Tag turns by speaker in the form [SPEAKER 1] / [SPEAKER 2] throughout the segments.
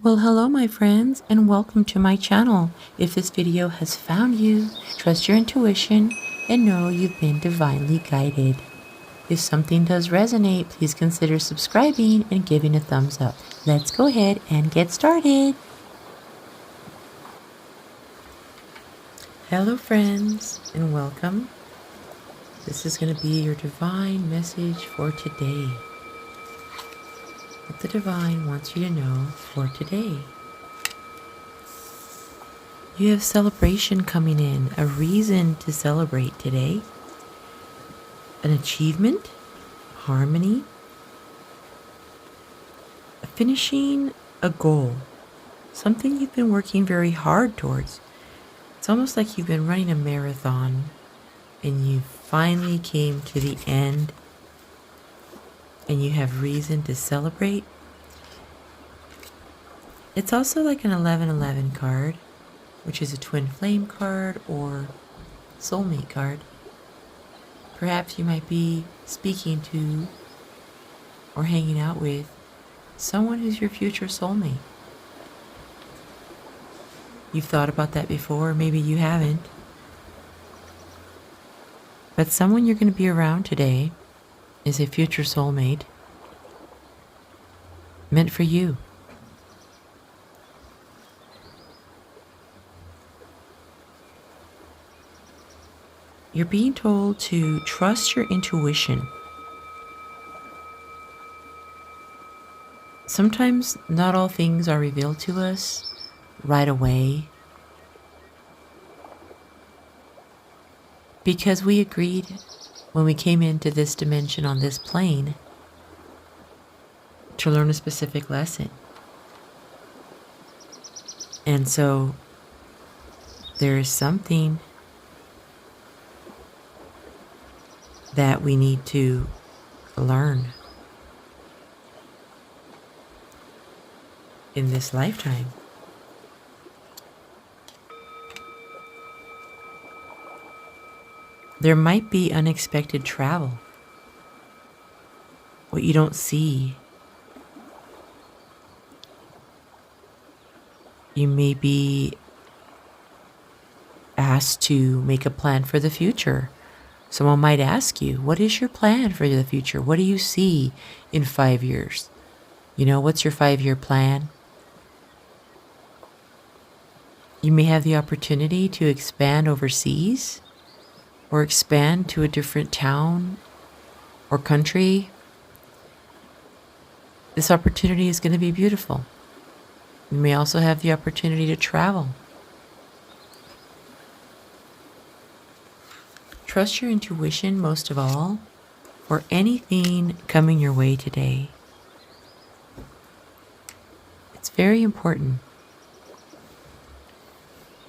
[SPEAKER 1] Well, hello, my friends, and welcome to my channel. If this video has found you, trust your intuition and know you've been divinely guided. If something does resonate, please consider subscribing and giving a thumbs up. Let's go ahead and get started. Hello, friends, and welcome. This is going to be your divine message for today. What the divine wants you to know for today. You have celebration coming in, a reason to celebrate today, an achievement, harmony, finishing a goal, something you've been working very hard towards. It's almost like you've been running a marathon and you finally came to the end and you have reason to celebrate. It's also like an 1111 card, which is a twin flame card or soulmate card. Perhaps you might be speaking to or hanging out with someone who's your future soulmate. You've thought about that before, maybe you haven't. But someone you're going to be around today is a future soulmate meant for you. You're being told to trust your intuition. Sometimes not all things are revealed to us right away because we agreed when we came into this dimension on this plane to learn a specific lesson. And so there is something that we need to learn in this lifetime. There might be unexpected travel, what you don't see. You may be asked to make a plan for the future. Someone might ask you, what is your plan for the future? What do you see in 5 years? What's your 5-year plan? You may have the opportunity to expand overseas or expand to a different town or country. This opportunity is going to be beautiful. You may also have the opportunity to travel. Trust your intuition most of all for anything coming your way today. It's very important.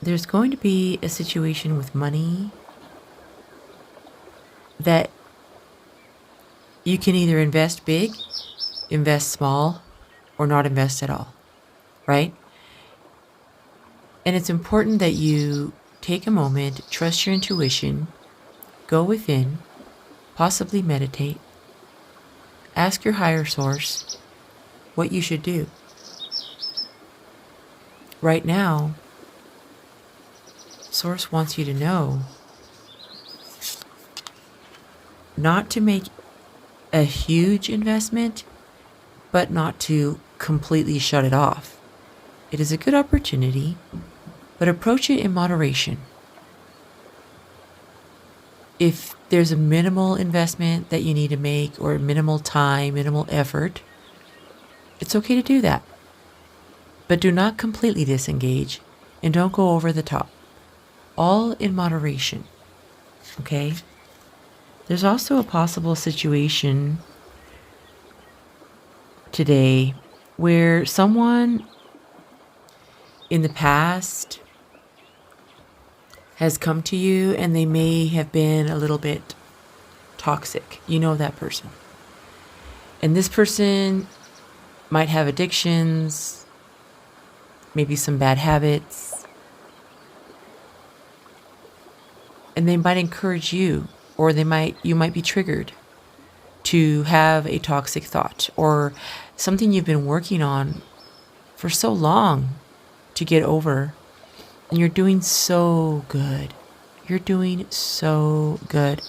[SPEAKER 1] There's going to be a situation with money that you can either invest big, invest small, or not invest at all, right? And it's important that you take a moment, trust your intuition, go within, possibly meditate, ask your higher source what you should do. Right now, Source wants you to know not to make a huge investment, but not to completely shut it off. It is a good opportunity, but approach it in moderation. If there's a minimal investment that you need to make or minimal time, minimal effort, it's okay to do that. But do not completely disengage and don't go over the top. All in moderation, okay? There's also a possible situation today where someone in the past has come to you and they may have been a little bit toxic. You know that person. And this person might have addictions, maybe some bad habits. And they might encourage you, or you might be triggered to have a toxic thought or something you've been working on for so long to get over. And you're doing so good. You're doing so good.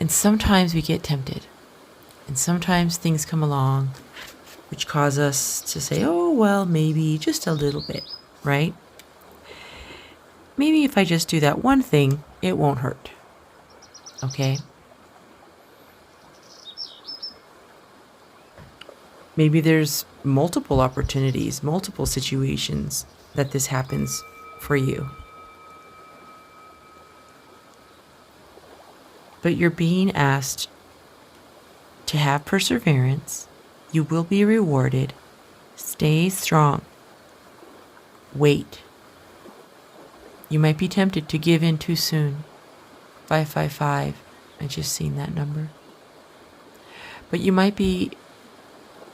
[SPEAKER 1] And sometimes we get tempted. And sometimes things come along which cause us to say, oh, well, maybe just a little bit, right? Maybe if I just do that one thing, it won't hurt. Okay? Maybe there's multiple opportunities, multiple situations that this happens for you. But you're being asked to have perseverance. You will be rewarded. Stay strong. Wait. You might be tempted to give in too soon. 555. I just seen that number. But you might be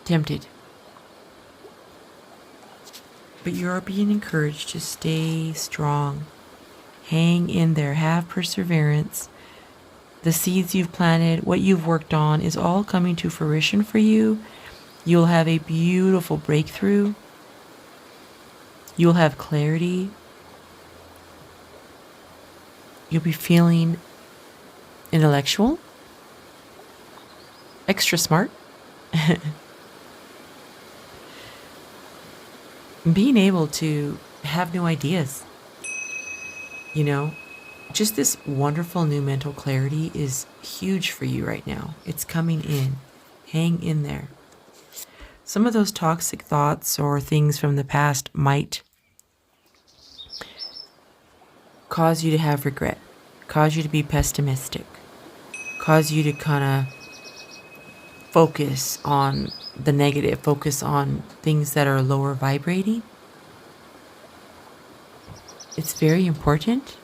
[SPEAKER 1] tempted. But you are being encouraged to stay strong. Hang in there. Have perseverance. The seeds you've planted, what you've worked on is all coming to fruition for you. You'll have a beautiful breakthrough. You'll have clarity. You'll be feeling intellectual, extra smart. Being able to have new ideas. Just this wonderful new mental clarity is huge for you right now. It's coming in. Hang in there. Some of those toxic thoughts or things from the past might cause you to have regret, cause you to be pessimistic, cause you to kind of focus on the negative, focus on things that are lower vibrating. It's very important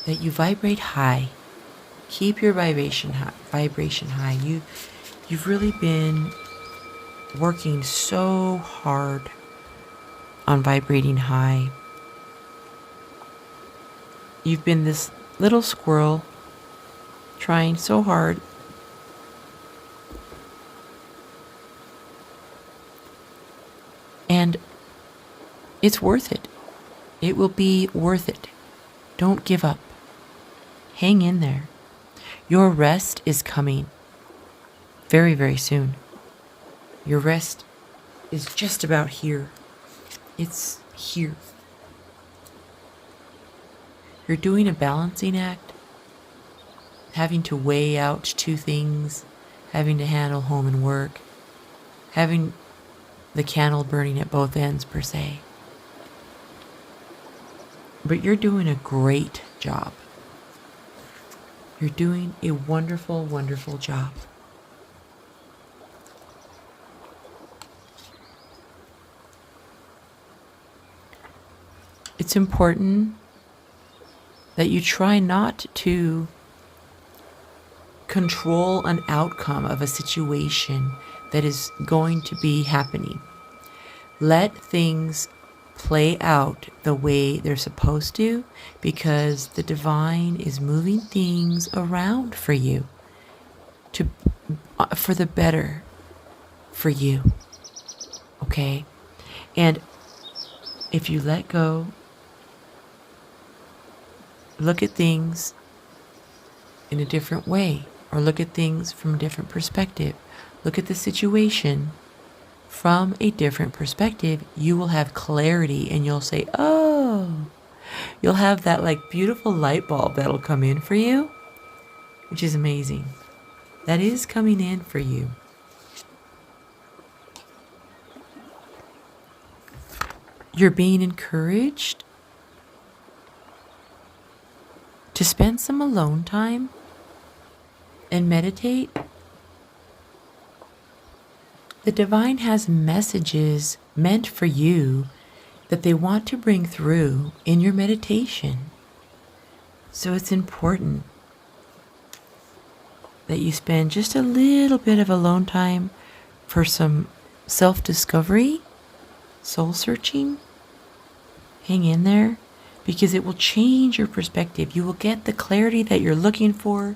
[SPEAKER 1] that you vibrate high. Keep your vibration high. You've really been working so hard on vibrating high. You've been this little squirrel trying so hard. And it's worth it. It will be worth it. Don't give up. Hang in there. Your rest is coming very, very soon. Your rest is just about here. It's here. You're doing a balancing act, having to weigh out two things, having to handle home and work, having the candle burning at both ends, per se. But you're doing a great job. You're doing a wonderful, wonderful job. It's important that you try not to control an outcome of a situation that is going to be happening. Let things play out the way they're supposed to, because the divine is moving things around for you for the better for you. Okay? And if you let go, look at things in a different way, or look at things from a different perspective, look at the situation from a different perspective, you will have clarity, and you'll say, oh, you'll have that beautiful light bulb that'll come in for you, which is amazing. That is coming in for you. You're being encouraged to spend some alone time and meditate. The divine has messages meant for you that they want to bring through in your meditation. So it's important that you spend just a little bit of alone time for some self-discovery, soul-searching. Hang in there, because it will change your perspective. You will get the clarity that you're looking for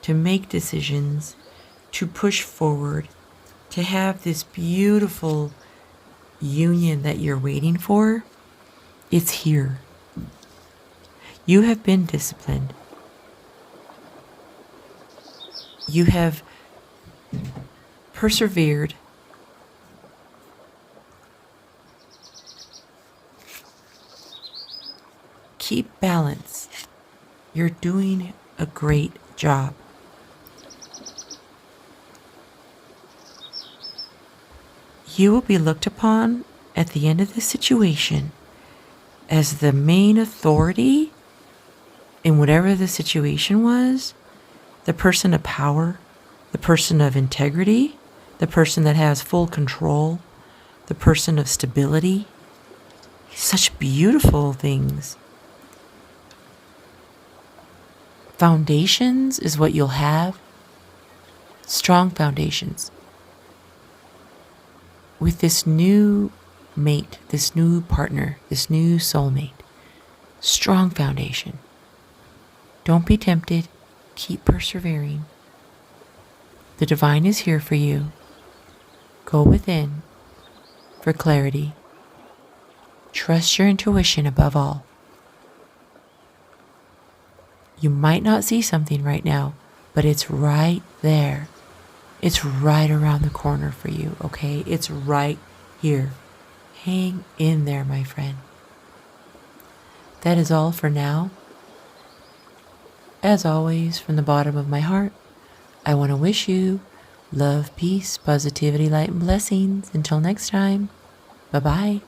[SPEAKER 1] to make decisions, to push forward, to have this beautiful union that you're waiting for, it's here. You have been disciplined. You have persevered. Keep balance. You're doing a great job. You will be looked upon at the end of this situation as the main authority in whatever the situation was, the person of power, the person of integrity, the person that has full control, the person of stability. Such beautiful things. Foundations is what you'll have. Strong foundations. With this new mate, this new partner, this new soulmate. Strong foundation. Don't be tempted. Keep persevering. The divine is here for you. Go within for clarity. Trust your intuition above all. You might not see something right now, but it's right there. It's right around the corner for you, okay? It's right here. Hang in there, my friend. That is all for now. As always, from the bottom of my heart, I want to wish you love, peace, positivity, light, and blessings. Until next time, bye-bye.